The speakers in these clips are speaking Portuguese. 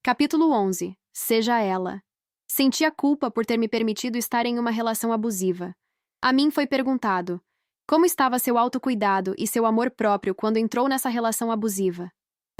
Capítulo 11. Seja ela. Senti a culpa por ter me permitido estar em uma relação abusiva. A mim foi perguntado: como estava seu autocuidado e seu amor próprio quando entrou nessa relação abusiva?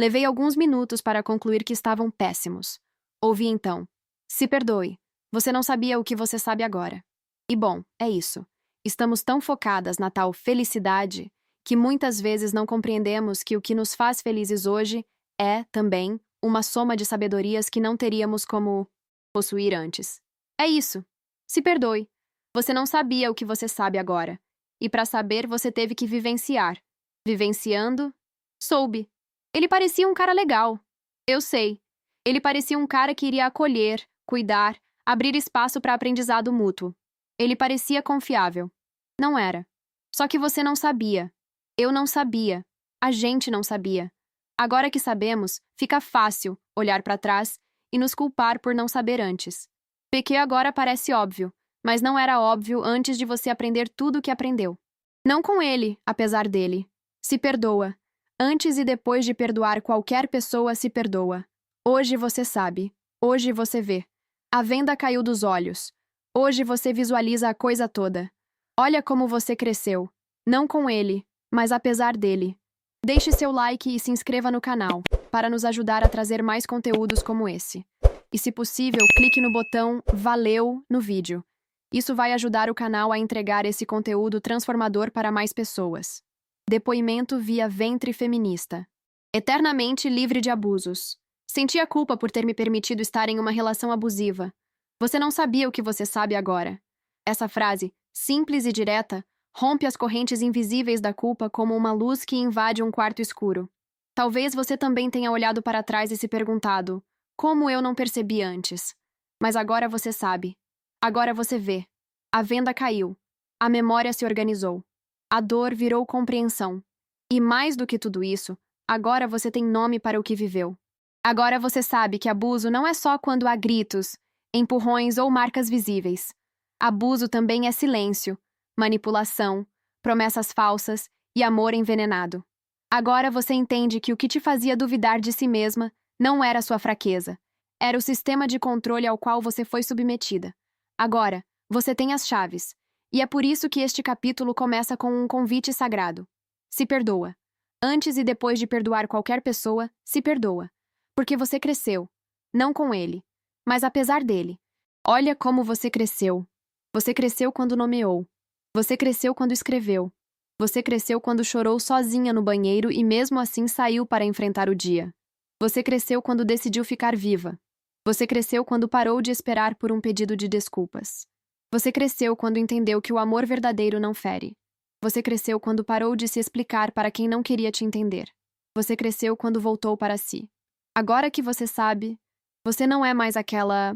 Levei alguns minutos para concluir que estavam péssimos. Ouvi então: se perdoe. Você não sabia o que você sabe agora. E bom, é isso. Estamos tão focadas na tal felicidade que muitas vezes não compreendemos que o que nos faz felizes hoje é, também, uma soma de sabedorias que não teríamos como possuir antes. É isso. Se perdoe. Você não sabia o que você sabe agora. E para saber, você teve que vivenciar. Vivenciando, soube. Ele parecia um cara legal. Eu sei. Ele parecia um cara que iria acolher, cuidar, abrir espaço para aprendizado mútuo. Ele parecia confiável. Não era. Só que você não sabia. Eu não sabia. A gente não sabia. Agora que sabemos, fica fácil olhar para trás e nos culpar por não saber antes. Porque agora parece óbvio, mas não era óbvio antes de você aprender tudo o que aprendeu. Não com ele, apesar dele. Se perdoa. Antes e depois de perdoar qualquer pessoa, se perdoa. Hoje você sabe. Hoje você vê. A venda caiu dos olhos. Hoje você visualiza a coisa toda. Olha como você cresceu. Não com ele, mas apesar dele. Deixe seu like e se inscreva no canal, para nos ajudar a trazer mais conteúdos como esse. E se possível, clique no botão Valeu no vídeo. Isso vai ajudar o canal a entregar esse conteúdo transformador para mais pessoas. Depoimento via ventre feminista. Eternamente livre de abusos. Senti a culpa por ter me permitido estar em uma relação abusiva. Você não sabia o que você sabe agora. Essa frase, simples e direta, rompe as correntes invisíveis da culpa como uma luz que invade um quarto escuro. Talvez você também tenha olhado para trás e se perguntado: como eu não percebi antes? Mas agora você sabe. Agora você vê. A venda caiu. A memória se organizou. A dor virou compreensão. E mais do que tudo isso, agora você tem nome para o que viveu. Agora você sabe que abuso não é só quando há gritos, empurrões ou marcas visíveis. Abuso também é silêncio, manipulação, promessas falsas e amor envenenado. Agora você entende que o que te fazia duvidar de si mesma não era sua fraqueza. Era o sistema de controle ao qual você foi submetida. Agora, você tem as chaves. E é por isso que este capítulo começa com um convite sagrado. Se perdoa. Antes e depois de perdoar qualquer pessoa, se perdoa. Porque você cresceu. Não com ele, mas apesar dele. Olha como você cresceu. Você cresceu quando nomeou. Você cresceu quando escreveu. Você cresceu quando chorou sozinha no banheiro e mesmo assim saiu para enfrentar o dia. Você cresceu quando decidiu ficar viva. Você cresceu quando parou de esperar por um pedido de desculpas. Você cresceu quando entendeu que o amor verdadeiro não fere. Você cresceu quando parou de se explicar para quem não queria te entender. Você cresceu quando voltou para si. Agora que você sabe, você não é mais aquela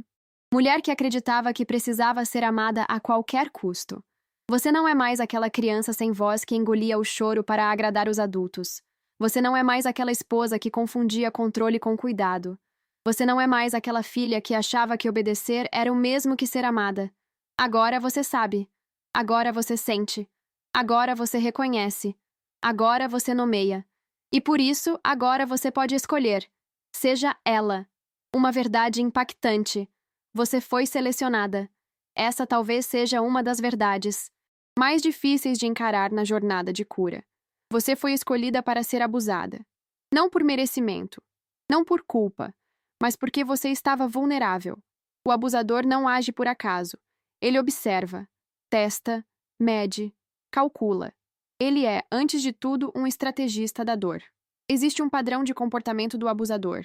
mulher que acreditava que precisava ser amada a qualquer custo. Você não é mais aquela criança sem voz que engolia o choro para agradar os adultos. Você não é mais aquela esposa que confundia controle com cuidado. Você não é mais aquela filha que achava que obedecer era o mesmo que ser amada. Agora você sabe. Agora você sente. Agora você reconhece. Agora você nomeia. E por isso, agora você pode escolher. Seja ela. Uma verdade impactante. Você foi selecionada. Essa talvez seja uma das verdades mais difíceis de encarar na jornada de cura. Você foi escolhida para ser abusada. Não por merecimento. Não por culpa. Mas porque você estava vulnerável. O abusador não age por acaso. Ele observa, testa, mede, calcula. Ele é, antes de tudo, um estrategista da dor. Existe um padrão de comportamento do abusador.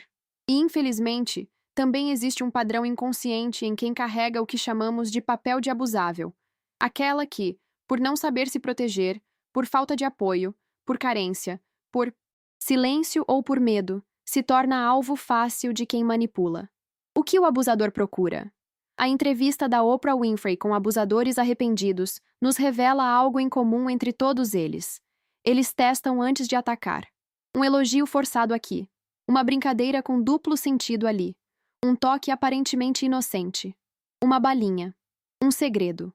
E, infelizmente, também existe um padrão inconsciente em quem carrega o que chamamos de papel de abusável. Aquela que, por não saber se proteger, por falta de apoio, por carência, por silêncio ou por medo, se torna alvo fácil de quem manipula. O que o abusador procura? A entrevista da Oprah Winfrey com abusadores arrependidos nos revela algo em comum entre todos eles. Eles testam antes de atacar. Um elogio forçado aqui. Uma brincadeira com duplo sentido ali. Um toque aparentemente inocente. Uma balinha. Um segredo.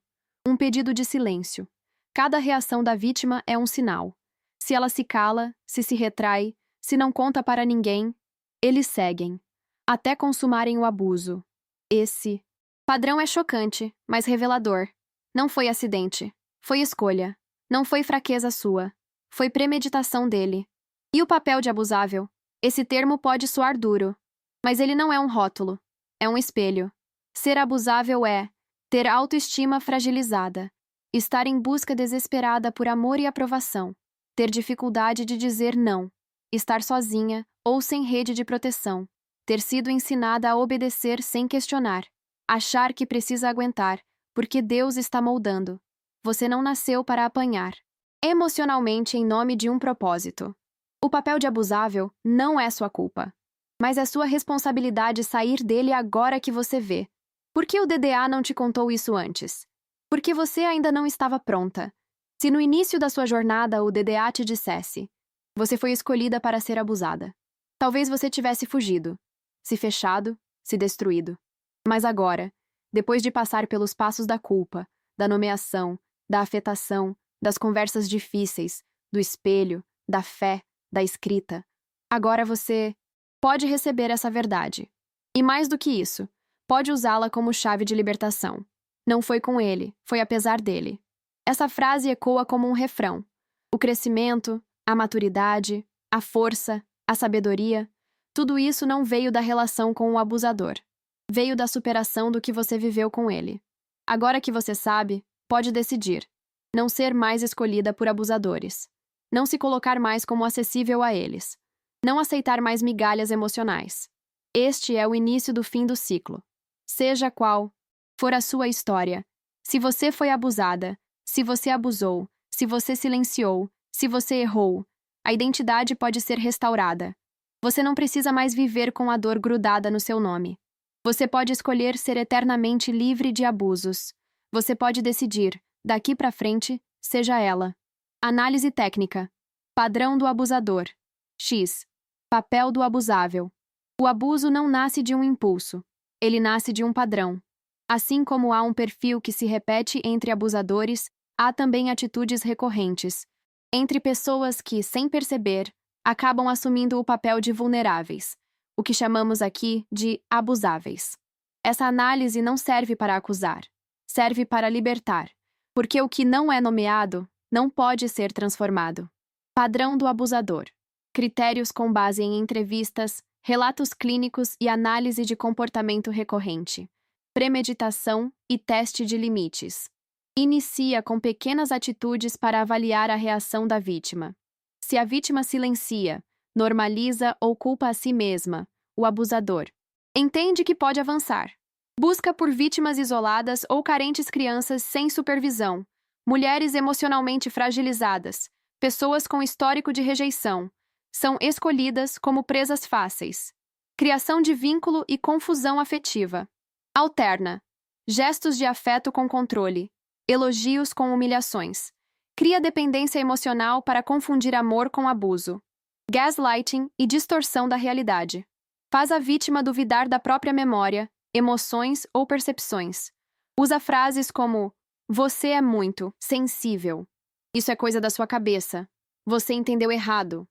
Um pedido de silêncio. Cada reação da vítima é um sinal. Se ela se cala, se retrai, se não conta para ninguém, eles seguem. até consumarem o abuso. Esse padrão é chocante, mas revelador. Não foi acidente. Foi escolha. Não foi fraqueza sua. Foi premeditação dele. E o papel de abusável? Esse termo pode soar duro, mas ele não é um rótulo. É um espelho. Ser abusável é ter autoestima fragilizada, estar em busca desesperada por amor e aprovação, ter dificuldade de dizer não, estar sozinha ou sem rede de proteção, ter sido ensinada a obedecer sem questionar, achar que precisa aguentar, porque Deus está moldando. Você não nasceu para apanhar. Emocionalmente em nome de um propósito. O papel de abusável não é sua culpa, mas é sua responsabilidade sair dele agora que você vê. Por que o DDA não te contou isso antes? Porque você ainda não estava pronta. Se no início da sua jornada o DDA te dissesse: você foi escolhida para ser abusada, talvez você tivesse fugido, se fechado, se destruído. Mas agora, depois de passar pelos passos da culpa, da nomeação, da afetação, das conversas difíceis, do espelho, da fé, da escrita, agora você pode receber essa verdade. E mais do que isso, pode usá-la como chave de libertação. Não foi com ele, foi apesar dele. Essa frase ecoa como um refrão. O crescimento, a maturidade, a força, a sabedoria, tudo isso não veio da relação com o abusador. Veio da superação do que você viveu com ele. Agora que você sabe, pode decidir. Não ser mais escolhida por abusadores. Não se colocar mais como acessível a eles. Não aceitar mais migalhas emocionais. Este é o início do fim do ciclo. Seja qual for a sua história, se você foi abusada, se você abusou, se você silenciou, se você errou, a identidade pode ser restaurada. Você não precisa mais viver com a dor grudada no seu nome. Você pode escolher ser eternamente livre de abusos. Você pode decidir, daqui para frente, seja ela. Análise técnica. Padrão do abusador. X. Papel do abusável. O abuso não nasce de um impulso. Ele nasce de um padrão. Assim como há um perfil que se repete entre abusadores, há também atitudes recorrentes, entre pessoas que, sem perceber, acabam assumindo o papel de vulneráveis, o que chamamos aqui de abusáveis. Essa análise não serve para acusar, serve para libertar, porque o que não é nomeado não pode ser transformado. Padrão do abusador. Critérios com base em entrevistas, relatos clínicos e análise de comportamento recorrente. Premeditação e teste de limites. Inicia com pequenas atitudes para avaliar a reação da vítima. Se a vítima silencia, normaliza ou culpa a si mesma, o abusador entende que pode avançar. Busca por vítimas isoladas ou carentes crianças sem supervisão, mulheres emocionalmente fragilizadas, pessoas com histórico de rejeição, são escolhidas como presas fáceis. Criação de vínculo e confusão afetiva. Alterna. Gestos de afeto com controle. Elogios com humilhações. Cria dependência emocional para confundir amor com abuso. Gaslighting e distorção da realidade. Faz a vítima duvidar da própria memória, emoções ou percepções. Usa frases como: você é muito sensível. Isso é coisa da sua cabeça. Você entendeu errado.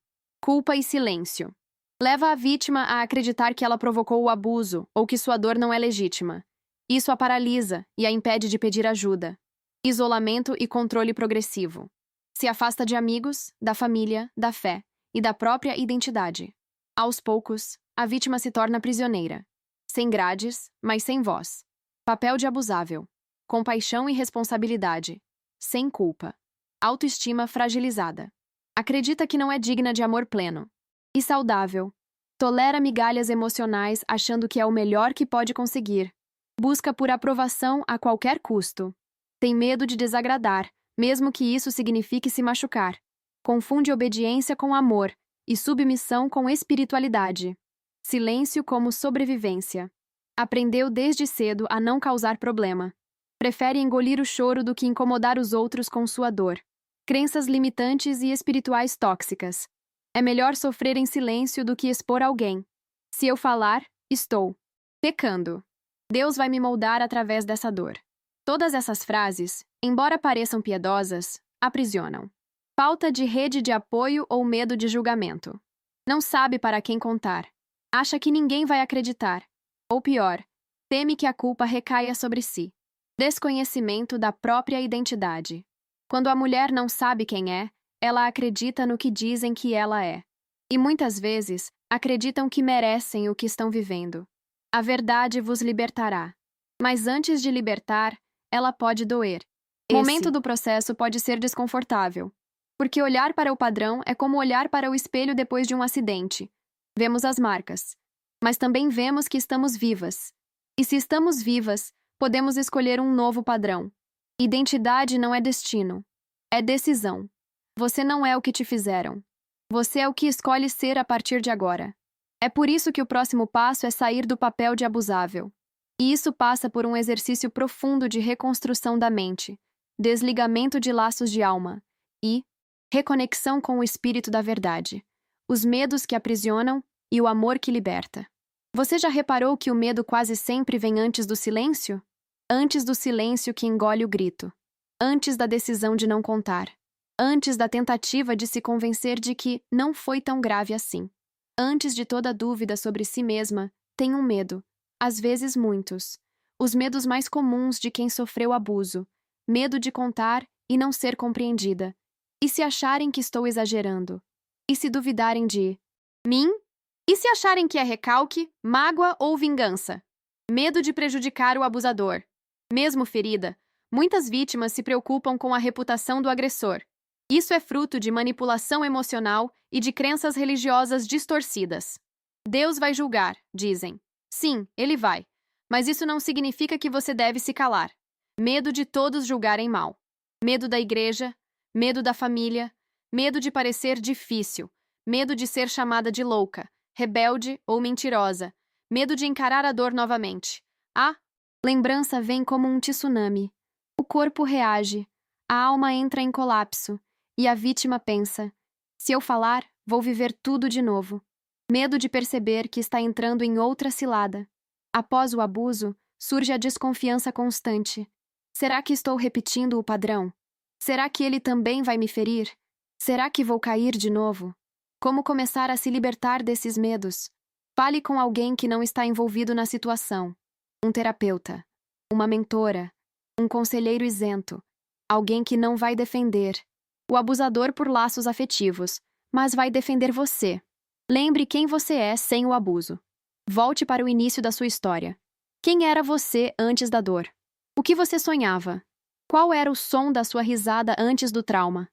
Culpa e silêncio. Leva a vítima a acreditar que ela provocou o abuso ou que sua dor não é legítima. Isso a paralisa e a impede de pedir ajuda. Isolamento e controle progressivo. Se afasta de amigos, da família, da fé e da própria identidade. Aos poucos, a vítima se torna prisioneira. Sem grades, mas sem voz. Papel de abusável. Compaixão e responsabilidade. Sem culpa. Autoestima fragilizada. Acredita que não é digna de amor pleno. E saudável. Tolera migalhas emocionais achando que é o melhor que pode conseguir. Busca por aprovação a qualquer custo. Tem medo de desagradar, mesmo que isso signifique se machucar. Confunde obediência com amor e submissão com espiritualidade. Silêncio como sobrevivência. Aprendeu desde cedo a não causar problema. Prefere engolir o choro do que incomodar os outros com sua dor. Crenças limitantes e espirituais tóxicas. É melhor sofrer em silêncio do que expor alguém. Se eu falar, estou pecando. Deus vai me moldar através dessa dor. Todas essas frases, embora pareçam piedosas, aprisionam. Falta de rede de apoio ou medo de julgamento. Não sabe para quem contar. Acha que ninguém vai acreditar. Ou pior, teme que a culpa recaia sobre si. Desconhecimento da própria identidade. Quando a mulher não sabe quem é, ela acredita no que dizem que ela é. E muitas vezes, acreditam que merecem o que estão vivendo. A verdade vos libertará. Mas antes de libertar, ela pode doer. O momento do processo pode ser desconfortável. Porque olhar para o padrão é como olhar para o espelho depois de um acidente. Vemos as marcas. Mas também vemos que estamos vivas. E se estamos vivas, podemos escolher um novo padrão. Identidade não é destino. É decisão. Você não é o que te fizeram. Você é o que escolhe ser a partir de agora. É por isso que o próximo passo é sair do papel de abusável. E isso passa por um exercício profundo de reconstrução da mente, desligamento de laços de alma e reconexão com o espírito da verdade, os medos que aprisionam e o amor que liberta. Você já reparou que o medo quase sempre vem antes do silêncio? Antes do silêncio que engole o grito. Antes da decisão de não contar. Antes da tentativa de se convencer de que não foi tão grave assim. Antes de toda dúvida sobre si mesma, tem um medo. Às vezes muitos. Os medos mais comuns de quem sofreu abuso. Medo de contar e não ser compreendida. E se acharem que estou exagerando? E se duvidarem de mim? E se acharem que é recalque, mágoa ou vingança? Medo de prejudicar o abusador. Mesmo ferida, muitas vítimas se preocupam com a reputação do agressor. Isso é fruto de manipulação emocional e de crenças religiosas distorcidas. Deus vai julgar, dizem. Sim, ele vai. Mas isso não significa que você deve se calar. Medo de todos julgarem mal. Medo da igreja, medo da família, medo de parecer difícil, medo de ser chamada de louca, rebelde ou mentirosa, medo de encarar a dor novamente. A lembrança vem como um tsunami. O corpo reage, a alma entra em colapso, e a vítima pensa: se eu falar, vou viver tudo de novo. Medo de perceber que está entrando em outra cilada. Após o abuso, surge a desconfiança constante. Será que estou repetindo o padrão? Será que ele também vai me ferir? Será que vou cair de novo? Como começar a se libertar desses medos? Fale com alguém que não está envolvido na situação. Um terapeuta, uma mentora, um conselheiro isento, alguém que não vai defender o abusador por laços afetivos, mas vai defender você. Lembre quem você é sem o abuso. Volte para o início da sua história. Quem era você antes da dor? O que você sonhava? Qual era o som da sua risada antes do trauma?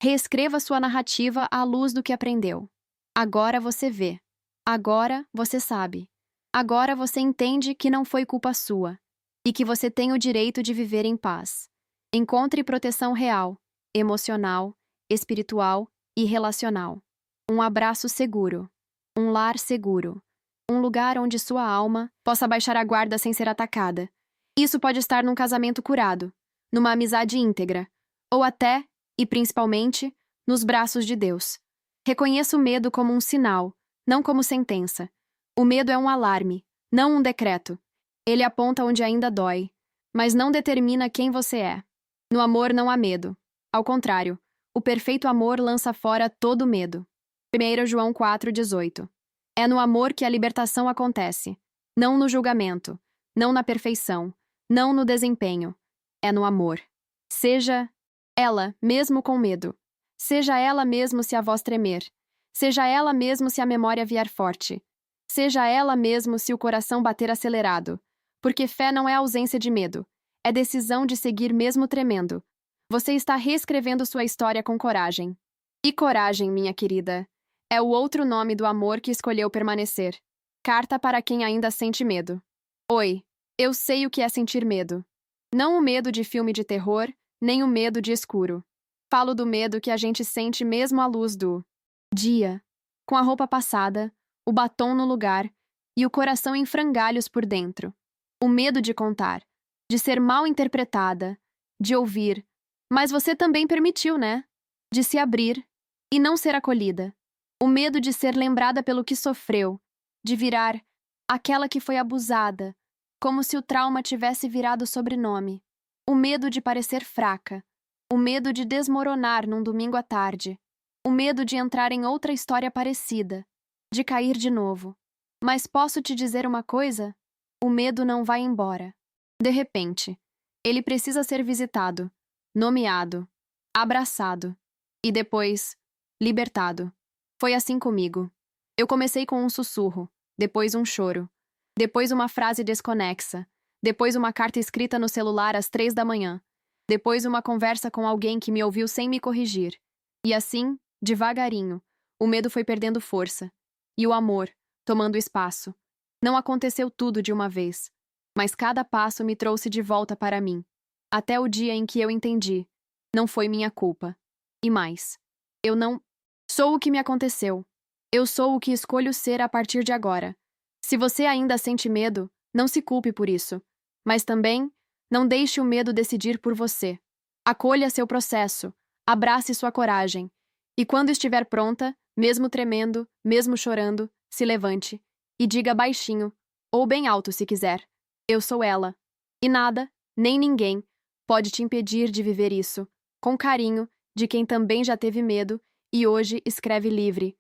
Reescreva sua narrativa à luz do que aprendeu. Agora você vê. Agora você sabe. Agora você entende que não foi culpa sua e que você tem o direito de viver em paz. Encontre proteção real, emocional, espiritual e relacional. Um abraço seguro, um lar seguro, um lugar onde sua alma possa baixar a guarda sem ser atacada. Isso pode estar num casamento curado, numa amizade íntegra, ou até, e principalmente, nos braços de Deus. Reconheça o medo como um sinal, não como sentença. O medo é um alarme, não um decreto. Ele aponta onde ainda dói, mas não determina quem você é. No amor não há medo. Ao contrário, o perfeito amor lança fora todo medo. 1 João 4,18. É no amor que a libertação acontece, não no julgamento, não na perfeição, não no desempenho. É no amor. Seja ela mesmo com medo. Seja ela mesmo se a voz tremer. Seja ela mesmo se a memória vier forte. Seja ela mesmo se o coração bater acelerado. Porque fé não é ausência de medo. É decisão de seguir mesmo tremendo. Você está reescrevendo sua história com coragem. E coragem, minha querida, é o outro nome do amor que escolheu permanecer. Carta para quem ainda sente medo. Oi, eu sei o que é sentir medo. Não o medo de filme de terror, nem o medo de escuro. Falo do medo que a gente sente mesmo à luz do dia, com a roupa passada, o batom no lugar e o coração em frangalhos por dentro. O medo de contar, de ser mal interpretada, de ouvir. Mas você também permitiu, né? De se abrir e não ser acolhida. O medo de ser lembrada pelo que sofreu, de virar aquela que foi abusada, como se o trauma tivesse virado sobrenome. O medo de parecer fraca. O medo de desmoronar num domingo à tarde. O medo de entrar em outra história parecida. De cair de novo. Mas posso te dizer uma coisa? O medo não vai embora. De repente, ele precisa ser visitado, nomeado, abraçado e depois libertado. Foi assim comigo. Eu comecei com um sussurro, depois um choro, depois uma frase desconexa, depois uma carta escrita no celular às 3 da manhã, depois uma conversa com alguém que me ouviu sem me corrigir. E assim, devagarinho, o medo foi perdendo força e o amor tomando espaço. Não aconteceu tudo de uma vez, mas cada passo me trouxe de volta para mim, até o dia em que eu entendi. Não foi minha culpa. E mais, eu não sou o que me aconteceu. Eu sou o que escolho ser a partir de agora. Se você ainda sente medo, não se culpe por isso. Mas também, não deixe o medo decidir por você. Acolha seu processo, abrace sua coragem. E quando estiver pronta, mesmo tremendo, mesmo chorando, se levante e diga baixinho, ou bem alto se quiser: eu sou ela. E nada, nem ninguém, pode te impedir de viver isso, com carinho, de quem também já teve medo e hoje escreve livre.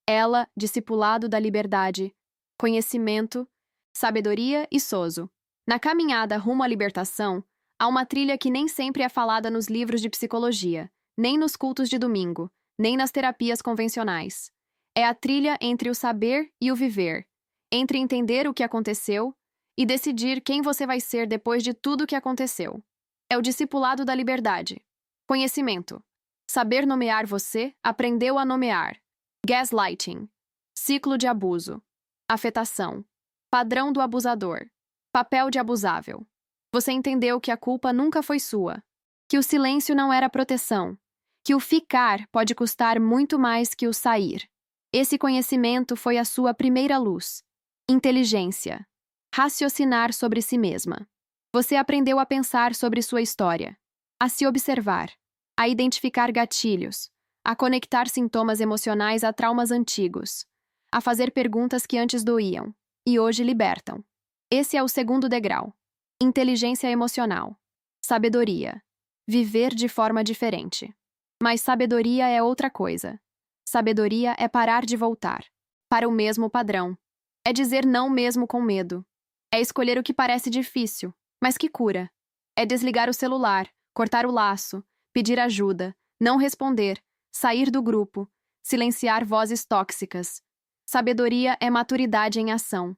Ela, discipulado da liberdade, conhecimento, sabedoria e sozo. Na caminhada rumo à libertação, há uma trilha que nem sempre é falada nos livros de psicologia, nem nos cultos de domingo, nem nas terapias convencionais. É a trilha entre o saber e o viver, entre entender o que aconteceu e decidir quem você vai ser depois de tudo o que aconteceu. É o discipulado da liberdade. Conhecimento. Saber nomear você, aprendeu a nomear. Gaslighting. Ciclo de abuso. Afetação. Padrão do abusador. Papel de abusável. Você entendeu que a culpa nunca foi sua, que o silêncio não era proteção, que o ficar pode custar muito mais que o sair. Esse conhecimento foi a sua primeira luz. Inteligência. Raciocinar sobre si mesma. Você aprendeu a pensar sobre sua história, a se observar, a identificar gatilhos, a conectar sintomas emocionais a traumas antigos, a fazer perguntas que antes doíam e hoje libertam. Esse é o segundo degrau. Inteligência emocional. Sabedoria. Viver de forma diferente. Mas sabedoria é outra coisa. Sabedoria é parar de voltar para o mesmo padrão. É dizer não mesmo com medo. É escolher o que parece difícil, mas que cura. É desligar o celular, cortar o laço, pedir ajuda, não responder, sair do grupo, silenciar vozes tóxicas. Sabedoria é maturidade em ação.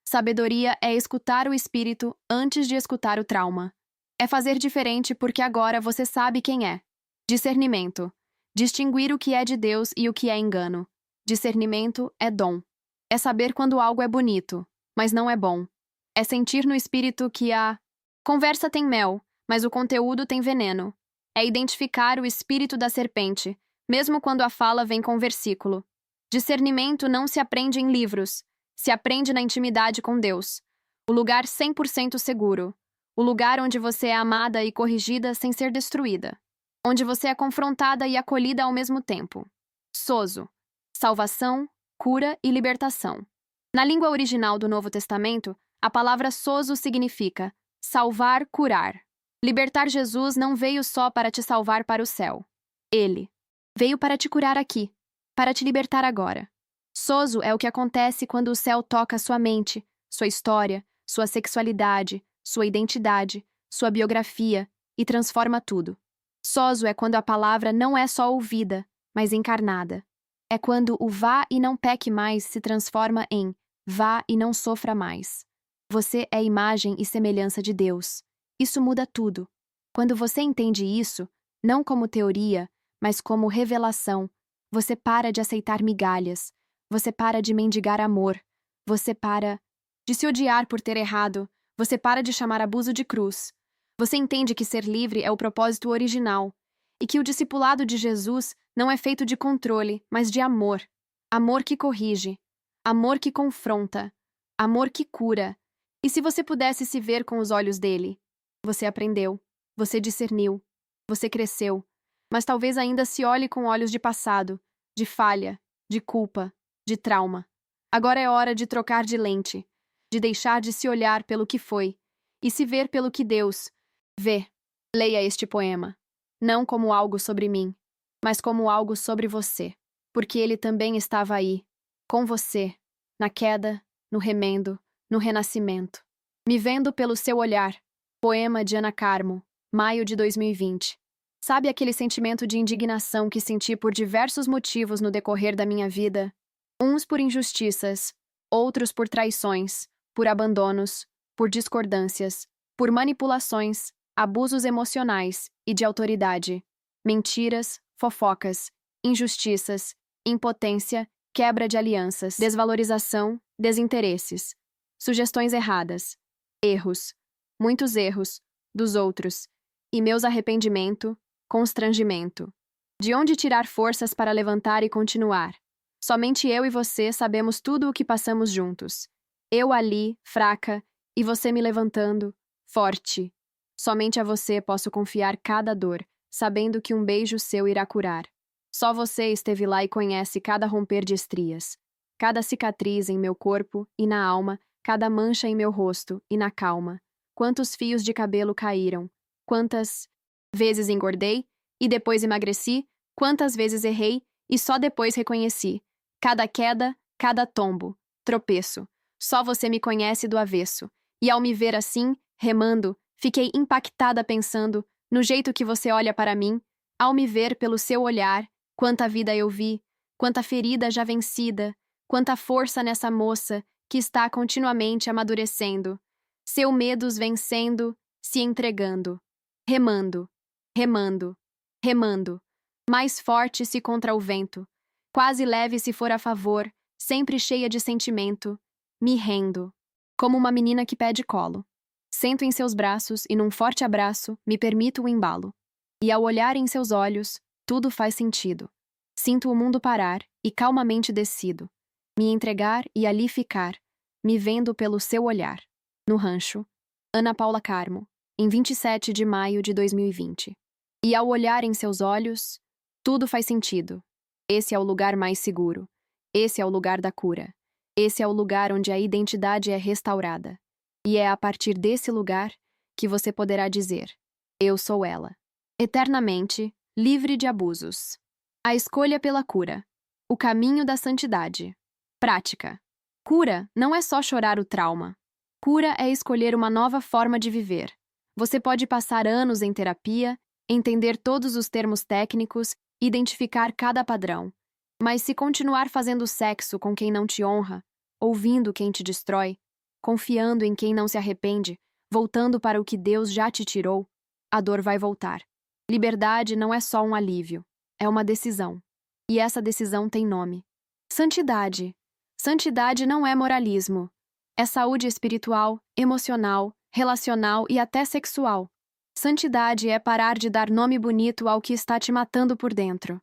Sabedoria é escutar o espírito antes de escutar o trauma. É fazer diferente porque agora você sabe quem é. Discernimento. Distinguir o que é de Deus e o que é engano. Discernimento é dom. É saber quando algo é bonito, mas não é bom. É sentir no espírito que a conversa tem mel, mas o conteúdo tem veneno. É identificar o espírito da serpente, mesmo quando a fala vem com versículo. Discernimento não se aprende em livros, se aprende na intimidade com Deus. O lugar 100% seguro. O lugar onde você é amada e corrigida sem ser destruída. Onde você é confrontada e acolhida ao mesmo tempo. Sozo. Salvação, cura e libertação. Na língua original do Novo Testamento, a palavra sozo significa salvar, curar. Libertar Jesus não veio só para te salvar para o céu. Ele veio para te curar aqui, para te libertar agora. Sozo é o que acontece quando o céu toca sua mente, sua história, sua sexualidade, sua identidade, sua biografia e transforma tudo. Sozo é quando a palavra não é só ouvida, mas encarnada. É quando o vá e não peque mais se transforma em vá e não sofra mais. Você é imagem e semelhança de Deus. Isso muda tudo. Quando você entende isso, não como teoria, mas como revelação, você para de aceitar migalhas, você para de mendigar amor, você para de se odiar por ter errado, você para de chamar abuso de cruz. Você entende que ser livre é o propósito original e que o discipulado de Jesus não é feito de controle, mas de amor. Amor que corrige, amor que confronta, amor que cura. E se você pudesse se ver com os olhos dele? Você aprendeu, você discerniu, você cresceu, mas talvez ainda se olhe com olhos de passado, de falha, de culpa, de trauma. Agora é hora de trocar de lente, de deixar de se olhar pelo que foi e se ver pelo que Deus vê. Leia este poema, não como algo sobre mim, mas como algo sobre você, porque ele também estava aí, com você, na queda, no remendo, no renascimento. Me vendo pelo seu olhar. Poema de Ana Carmo, maio de 2020. Sabe aquele sentimento de indignação que senti por diversos motivos no decorrer da minha vida? Uns por injustiças, outros por traições, por abandonos, por discordâncias, por manipulações, abusos emocionais e de autoridade, mentiras, fofocas, injustiças, impotência, quebra de alianças, desvalorização, desinteresses, sugestões erradas, erros, muitos erros, dos outros, e meus arrependimento, constrangimento. De onde tirar forças para levantar e continuar? Somente eu e você sabemos tudo o que passamos juntos. Eu ali, fraca, e você me levantando, forte. Somente a você posso confiar cada dor, sabendo que um beijo seu irá curar. Só você esteve lá e conhece cada romper de estrias, cada cicatriz em meu corpo e na alma, cada mancha em meu rosto e na calma. Quantos fios de cabelo caíram, quantas vezes engordei e depois emagreci, quantas vezes errei e só depois reconheci. Cada queda, cada tombo, tropeço. Só você me conhece do avesso. E ao me ver assim, remando, fiquei impactada pensando no jeito que você olha para mim, ao me ver pelo seu olhar, quanta vida eu vi, quanta ferida já vencida, quanta força nessa moça que está continuamente amadurecendo, seu medos vencendo, se entregando, remando, remando, remando, mais forte se contra o vento, quase leve se for a favor, sempre cheia de sentimento, me rendo, como uma menina que pede colo. Sento em seus braços e num forte abraço me permito o embalo. E ao olhar em seus olhos, tudo faz sentido. Sinto o mundo parar e calmamente decido. Me entregar e ali ficar, me vendo pelo seu olhar. No rancho, Ana Paula Carmo, em 27 de maio de 2020. E ao olhar em seus olhos, tudo faz sentido. Esse é o lugar mais seguro. Esse é o lugar da cura. Esse é o lugar onde a identidade é restaurada. E é a partir desse lugar que você poderá dizer: eu sou ela. Eternamente, livre de abusos. A escolha pela cura. O caminho da santidade. Prática. Cura não é só chorar o trauma. Cura é escolher uma nova forma de viver. Você pode passar anos em terapia, entender todos os termos técnicos, identificar cada padrão. Mas se continuar fazendo sexo com quem não te honra, ouvindo quem te destrói, confiando em quem não se arrepende, voltando para o que Deus já te tirou, a dor vai voltar. Liberdade não é só um alívio, é uma decisão. E essa decisão tem nome. Santidade. Santidade não é moralismo. É saúde espiritual, emocional, relacional e até sexual. Santidade é parar de dar nome bonito ao que está te matando por dentro.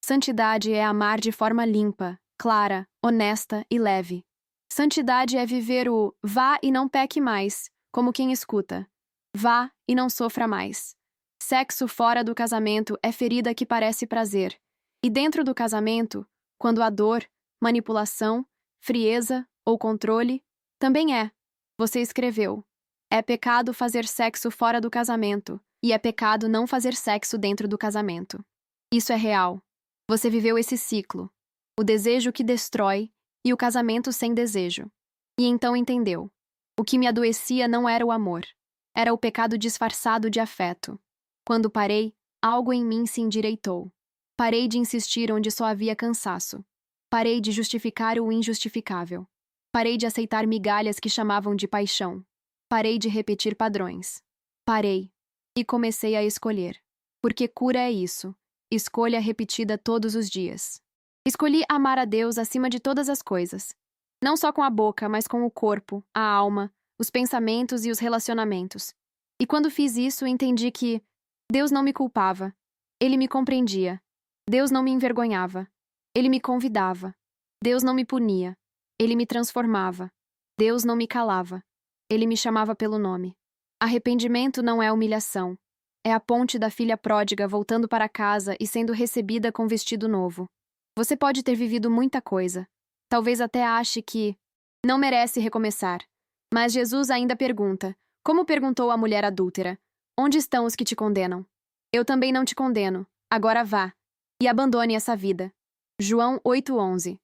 Santidade é amar de forma limpa, clara, honesta e leve. Santidade é viver o vá e não peque mais, como quem escuta. Vá e não sofra mais. Sexo fora do casamento é ferida que parece prazer. E dentro do casamento, quando há dor, manipulação, frieza ou controle, também é. Você escreveu. É pecado fazer sexo fora do casamento, e é pecado não fazer sexo dentro do casamento. Isso é real. Você viveu esse ciclo. O desejo que destrói e o casamento sem desejo. E então entendeu. O que me adoecia não era o amor. Era o pecado disfarçado de afeto. Quando parei, algo em mim se endireitou. Parei de insistir onde só havia cansaço. Parei de justificar o injustificável. Parei de aceitar migalhas que chamavam de paixão. Parei de repetir padrões. Parei. E comecei a escolher. Porque cura é isso. Escolha repetida todos os dias. Escolhi amar a Deus acima de todas as coisas. Não só com a boca, mas com o corpo, a alma, os pensamentos e os relacionamentos. E quando fiz isso, entendi que Deus não me culpava. Ele me compreendia. Deus não me envergonhava. Ele me convidava. Deus não me punia. Ele me transformava. Deus não me calava. Ele me chamava pelo nome. Arrependimento não é humilhação. É a ponte da filha pródiga voltando para casa e sendo recebida com vestido novo. Você pode ter vivido muita coisa. Talvez até ache que não merece recomeçar. Mas Jesus ainda pergunta, como perguntou a mulher adúltera: onde estão os que te condenam? Eu também não te condeno. Agora vá e abandone essa vida. João 8:11.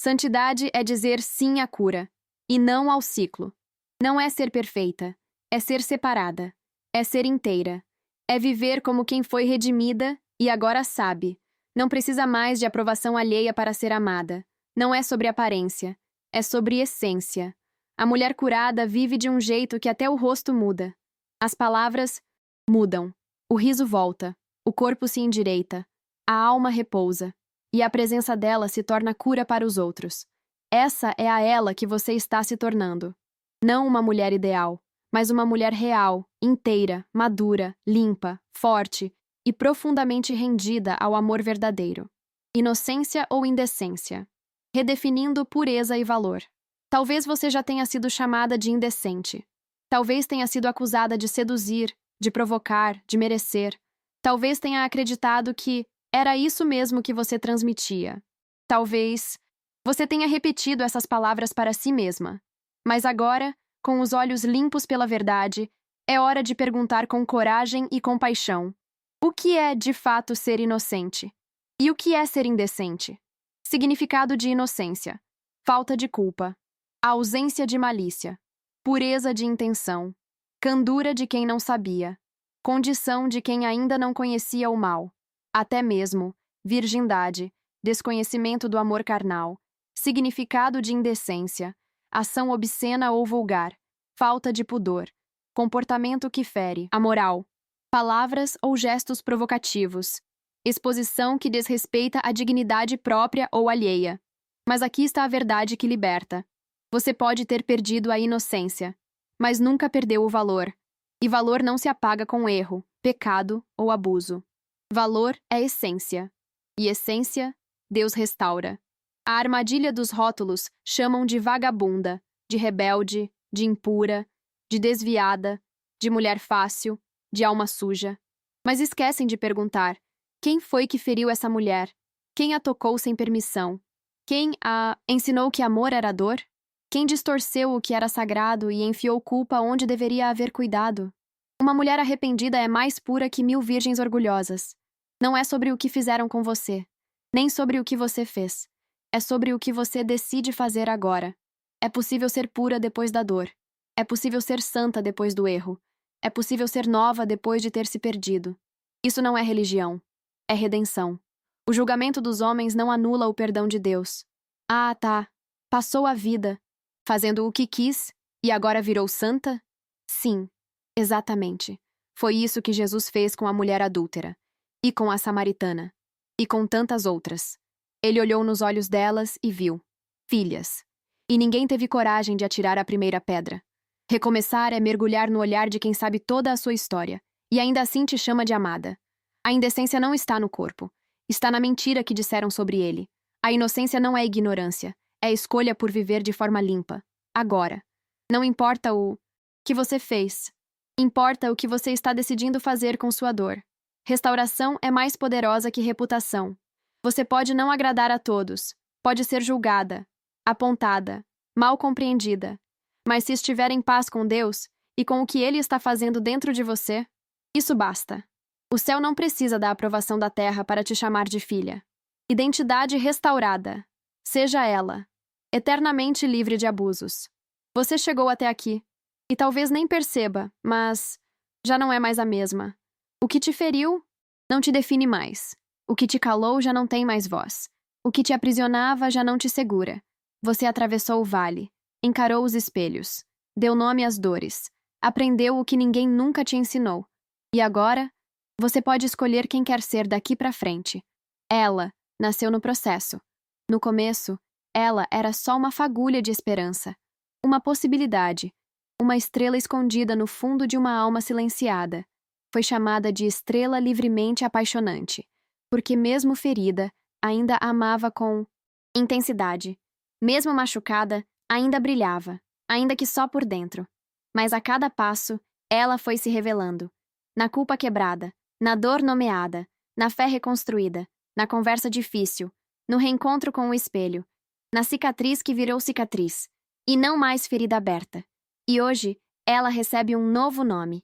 Santidade é dizer sim à cura, e não ao ciclo. Não é ser perfeita, é ser separada, é ser inteira, é viver como quem foi redimida e agora sabe. Não precisa mais de aprovação alheia para ser amada. Não é sobre aparência, é sobre essência. A mulher curada vive de um jeito que até o rosto muda. As palavras mudam, o riso volta, o corpo se endireita, a alma repousa, e a presença dela se torna cura para os outros. Essa é a ela que você está se tornando. Não uma mulher ideal, mas uma mulher real, inteira, madura, limpa, forte e profundamente rendida ao amor verdadeiro. Inocência ou indecência? Redefinindo pureza e valor. Talvez você já tenha sido chamada de indecente. Talvez tenha sido acusada de seduzir, de provocar, de merecer. Talvez tenha acreditado que era isso mesmo que você transmitia. Talvez você tenha repetido essas palavras para si mesma. Mas agora, com os olhos limpos pela verdade, é hora de perguntar com coragem e compaixão: o que é, de fato, ser inocente? E o que é ser indecente? Significado de inocência: falta de culpa, ausência de malícia, pureza de intenção, candura de quem não sabia, condição de quem ainda não conhecia o mal, até mesmo virgindade, desconhecimento do amor carnal. Significado de indecência: ação obscena ou vulgar, falta de pudor, comportamento que fere a moral, palavras ou gestos provocativos, exposição que desrespeita a dignidade própria ou alheia. Mas aqui está a verdade que liberta. Você pode ter perdido a inocência, mas nunca perdeu o valor. E valor não se apaga com erro, pecado ou abuso. Valor é essência. E essência, Deus restaura. A armadilha dos rótulos chamam de vagabunda, de rebelde, de impura, de desviada, de mulher fácil, de alma suja. Mas esquecem de perguntar: quem foi que feriu essa mulher? Quem a tocou sem permissão? Quem a ensinou que amor era dor? Quem distorceu o que era sagrado e enfiou culpa onde deveria haver cuidado? Uma mulher arrependida é mais pura que 1000 virgens orgulhosas. Não é sobre o que fizeram com você, nem sobre o que você fez. É sobre o que você decide fazer agora. É possível ser pura depois da dor. É possível ser santa depois do erro. É possível ser nova depois de ter se perdido. Isso não é religião. É redenção. O julgamento dos homens não anula o perdão de Deus. Ah, tá. Passou a vida, fazendo o que quis, e agora virou santa? Sim, exatamente. Foi isso que Jesus fez com a mulher adúltera, e com a samaritana, e com tantas outras. Ele olhou nos olhos delas e viu: filhas. E ninguém teve coragem de atirar a primeira pedra. Recomeçar é mergulhar no olhar de quem sabe toda a sua história, e ainda assim te chama de amada. A indecência não está no corpo. Está na mentira que disseram sobre ele. A inocência não é ignorância. É escolha por viver de forma limpa. Agora. Não importa o que você fez. Importa o que você está decidindo fazer com sua dor. Restauração é mais poderosa que reputação. Você pode não agradar a todos. Pode ser julgada, apontada, mal compreendida. Mas se estiver em paz com Deus e com o que Ele está fazendo dentro de você, isso basta. O céu não precisa da aprovação da terra para te chamar de filha. Identidade restaurada. Seja ela eternamente livre de abusos. Você chegou até aqui, e talvez nem perceba, mas já não é mais a mesma. O que te feriu não te define mais. O que te calou já não tem mais voz. O que te aprisionava já não te segura. Você atravessou o vale, encarou os espelhos, deu nome às dores, aprendeu o que ninguém nunca te ensinou. E agora, você pode escolher quem quer ser daqui para frente. Ela nasceu no processo. No começo, ela era só uma fagulha de esperança, uma possibilidade, uma estrela escondida no fundo de uma alma silenciada. Foi chamada de estrela livremente apaixonante, porque mesmo ferida, ainda amava com intensidade. Mesmo machucada, ainda brilhava, ainda que só por dentro. Mas a cada passo, ela foi se revelando. Na culpa quebrada, na dor nomeada, na fé reconstruída, na conversa difícil, no reencontro com o espelho, na cicatriz que virou cicatriz, e não mais ferida aberta. E hoje, ela recebe um novo nome,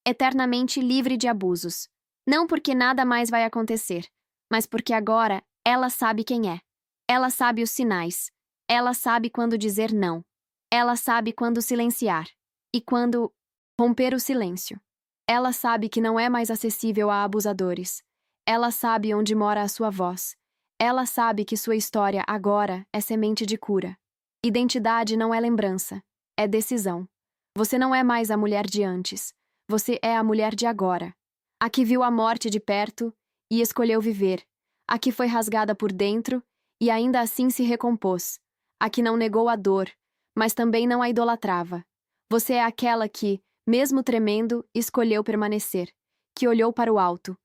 eternamente livre de abusos. Não porque nada mais vai acontecer, mas porque agora ela sabe quem é. Ela sabe os sinais. Ela sabe quando dizer não. Ela sabe quando silenciar. E quando romper o silêncio. Ela sabe que não é mais acessível a abusadores. Ela sabe onde mora a sua voz. Ela sabe que sua história agora é semente de cura. Identidade não é lembrança, é decisão. Você não é mais a mulher de antes. Você é a mulher de agora. A que viu a morte de perto e escolheu viver. A que foi rasgada por dentro e ainda assim se recompôs. A que não negou a dor, mas também não a idolatrava. Você é aquela que, mesmo tremendo, escolheu permanecer, que olhou para o alto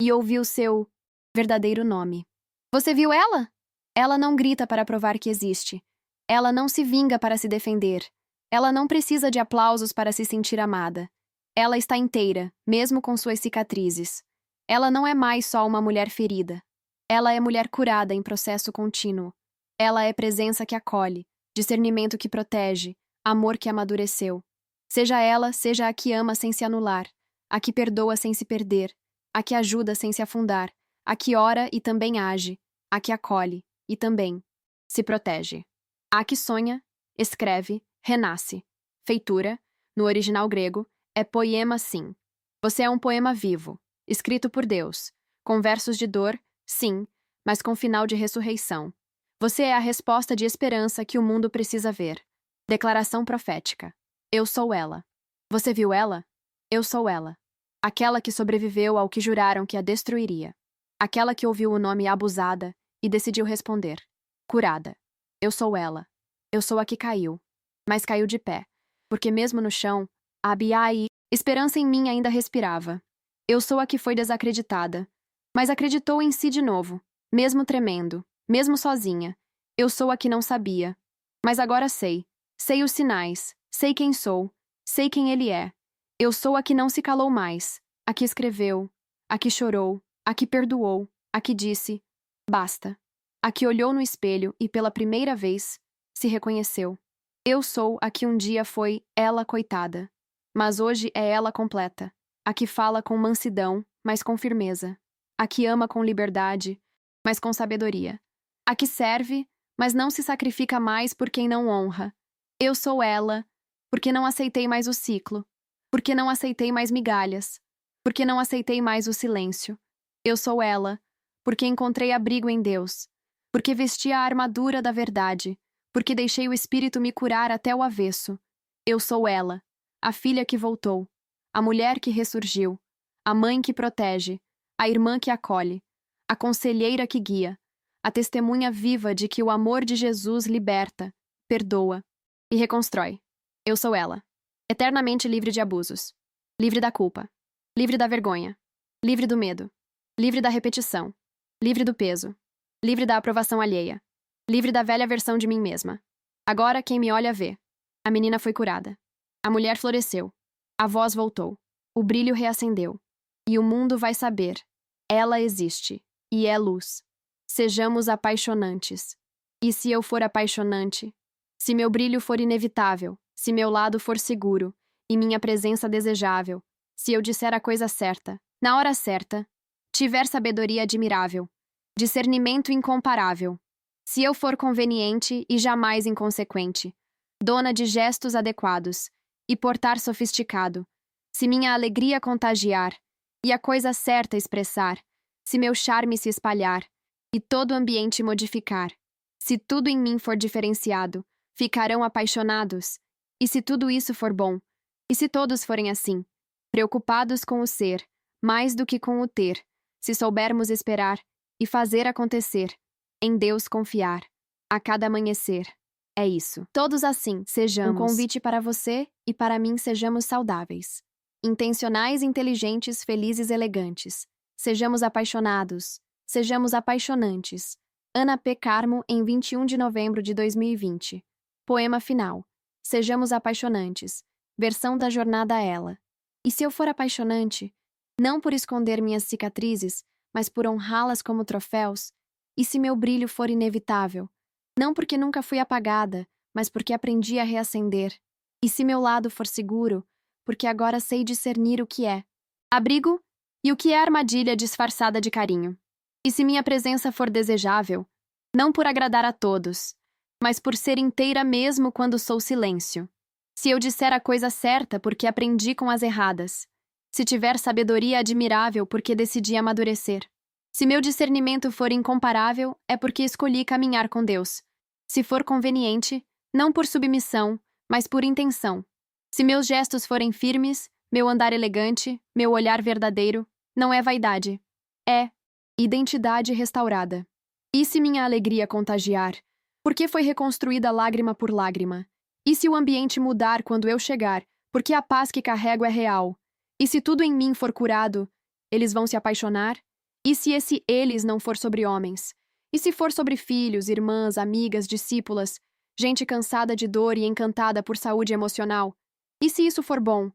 e ouviu seu verdadeiro nome. Você viu ela? Ela não grita para provar que existe. Ela não se vinga para se defender. Ela não precisa de aplausos para se sentir amada. Ela está inteira, mesmo com suas cicatrizes. Ela não é mais só uma mulher ferida. Ela é mulher curada em processo contínuo. Ela é presença que acolhe, discernimento que protege, amor que amadureceu. Seja ela, seja a que ama sem se anular, a que perdoa sem se perder, a que ajuda sem se afundar, a que ora e também age, a que acolhe e também se protege. A que sonha, escreve, renasce. Feitura, no original grego, é poema sim. Você é um poema vivo, escrito por Deus, com versos de dor, sim, mas com final de ressurreição. Você é a resposta de esperança que o mundo precisa ver. Declaração profética. Eu sou ela. Você viu ela? Eu sou ela. Aquela que sobreviveu ao que juraram que a destruiria. Aquela que ouviu o nome abusada e decidiu responder. Curada. Eu sou ela. Eu sou a que caiu. Mas caiu de pé. Porque mesmo no chão, Abiai, esperança em mim ainda respirava. Eu sou a que foi desacreditada. Mas acreditou em si de novo. Mesmo tremendo. Mesmo sozinha. Eu sou a que não sabia. Mas agora sei. Sei os sinais. Sei quem sou. Sei quem ele é. Eu sou a que não se calou mais. A que escreveu. A que chorou. A que perdoou. A que disse: basta. A que olhou no espelho e pela primeira vez se reconheceu. Eu sou a que um dia foi ela coitada. Mas hoje é ela completa. A que fala com mansidão, mas com firmeza. A que ama com liberdade, mas com sabedoria. A que serve, mas não se sacrifica mais por quem não honra. Eu sou ela, porque não aceitei mais o ciclo, porque não aceitei mais migalhas, porque não aceitei mais o silêncio. Eu sou ela, porque encontrei abrigo em Deus, porque vesti a armadura da verdade, porque deixei o Espírito me curar até o avesso. Eu sou ela, a filha que voltou, a mulher que ressurgiu, a mãe que protege, a irmã que acolhe, a conselheira que guia, a testemunha viva de que o amor de Jesus liberta, perdoa e reconstrói. Eu sou ela, eternamente livre de abusos, livre da culpa, livre da vergonha, livre do medo, livre da repetição, livre do peso, livre da aprovação alheia, livre da velha versão de mim mesma. Agora quem me olha vê. A menina foi curada. A mulher floresceu. A voz voltou. O brilho reacendeu. E o mundo vai saber. Ela existe. E é luz. Sejamos apaixonantes. E se eu for apaixonante? Se meu brilho for inevitável, se meu lado for seguro, e minha presença desejável, se eu disser a coisa certa, na hora certa, tiver sabedoria admirável, discernimento incomparável, se eu for conveniente e jamais inconsequente, dona de gestos adequados, e portar sofisticado, se minha alegria contagiar, e a coisa certa expressar, se meu charme se espalhar, e todo o ambiente modificar, se tudo em mim for diferenciado, ficarão apaixonados, e se tudo isso for bom, e se todos forem assim, preocupados com o ser, mais do que com o ter, se soubermos esperar e fazer acontecer, em Deus confiar, a cada amanhecer. É isso. Todos assim, sejamos. Um convite para você e para mim sejamos saudáveis. Intencionais, inteligentes, felizes, elegantes. Sejamos apaixonados. Sejamos apaixonantes. Ana P. Carmo, em 21 de novembro de 2020. Poema final. Sejamos apaixonantes. Versão da jornada a ela. E se eu for apaixonante, não por esconder minhas cicatrizes, mas por honrá-las como troféus, e se meu brilho for inevitável, não porque nunca fui apagada, mas porque aprendi a reacender, e se meu lado for seguro, porque agora sei discernir o que é abrigo e o que é armadilha disfarçada de carinho. E se minha presença for desejável, não por agradar a todos, mas por ser inteira mesmo quando sou silêncio. Se eu disser a coisa certa porque aprendi com as erradas. Se tiver sabedoria admirável porque decidi amadurecer. Se meu discernimento for incomparável, é porque escolhi caminhar com Deus. Se for conveniente, não por submissão, mas por intenção. Se meus gestos forem firmes, meu andar elegante, meu olhar verdadeiro, não é vaidade. É identidade restaurada. E se minha alegria contagiar? Porque foi reconstruída lágrima por lágrima? E se o ambiente mudar quando eu chegar? Porque a paz que carrego é real? E se tudo em mim for curado, eles vão se apaixonar? E se esse eles não for sobre homens? E se for sobre filhos, irmãs, amigas, discípulas, gente cansada de dor e encantada por saúde emocional? E se isso for bom?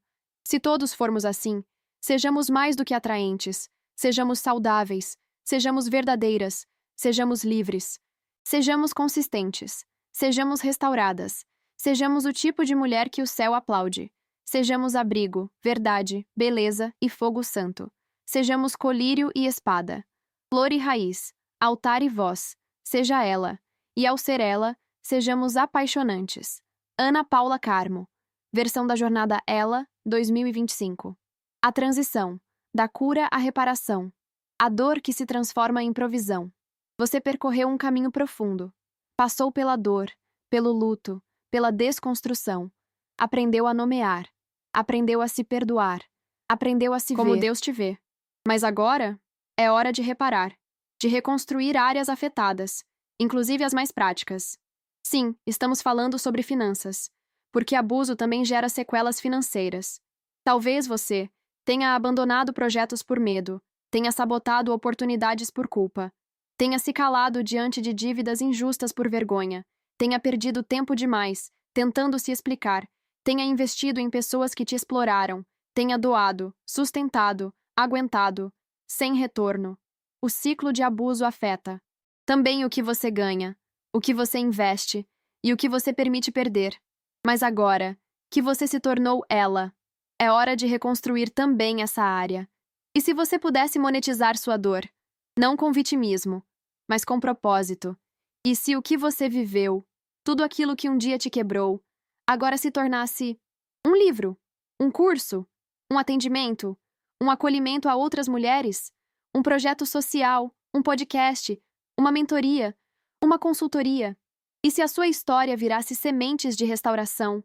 Se todos formos assim, sejamos mais do que atraentes, sejamos saudáveis, sejamos verdadeiras, sejamos livres, sejamos consistentes, sejamos restauradas, sejamos o tipo de mulher que o céu aplaude, sejamos abrigo, verdade, beleza e fogo santo, sejamos colírio e espada, flor e raiz, altar e voz, seja ela, e ao ser ela, sejamos apaixonantes. Ana Paula Carmo, versão da jornada Ela, 2025. A transição, da cura à reparação, a dor que se transforma em provisão. Você percorreu um caminho profundo, passou pela dor, pelo luto, pela desconstrução, aprendeu a nomear, aprendeu a se perdoar, aprendeu a se ver como Deus te vê. Mas agora é hora de reparar, de reconstruir áreas afetadas, inclusive as mais práticas. Sim, estamos falando sobre finanças, porque abuso também gera sequelas financeiras. Talvez você tenha abandonado projetos por medo, tenha sabotado oportunidades por culpa, tenha se calado diante de dívidas injustas por vergonha, tenha perdido tempo demais, tentando se explicar, tenha investido em pessoas que te exploraram, tenha doado, sustentado, aguentado, sem retorno. O ciclo de abuso afeta também o que você ganha, o que você investe e o que você permite perder. Mas agora, que você se tornou ela, é hora de reconstruir também essa área. E se você pudesse monetizar sua dor, não com vitimismo, mas com propósito, e se o que você viveu, tudo aquilo que um dia te quebrou, agora se tornasse um livro, um curso, um atendimento, um acolhimento a outras mulheres, um projeto social, um podcast, uma mentoria, uma consultoria, e se a sua história virasse sementes de restauração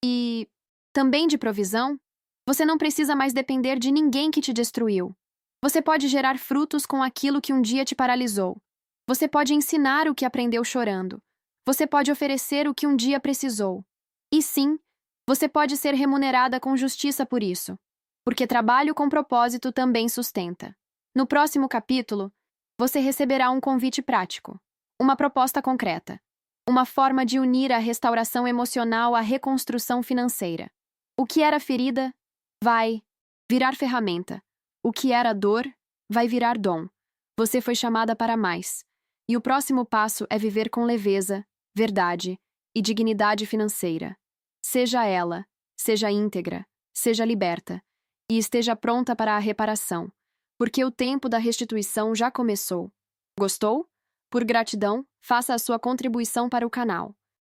e também de provisão, você não precisa mais depender de ninguém que te destruiu. Você pode gerar frutos com aquilo que um dia te paralisou. Você pode ensinar o que aprendeu chorando. Você pode oferecer o que um dia precisou. E sim, você pode ser remunerada com justiça por isso, porque trabalho com propósito também sustenta. No próximo capítulo, você receberá um convite prático, uma proposta concreta, uma forma de unir a restauração emocional à reconstrução financeira. O que era ferida vai virar ferramenta. O que era dor vai virar dom. Você foi chamada para mais. E o próximo passo é viver com leveza, verdade e dignidade financeira. Seja ela, seja íntegra, seja liberta e esteja pronta para a reparação, porque o tempo da restituição já começou. Gostou? Por gratidão, faça a sua contribuição para o canal.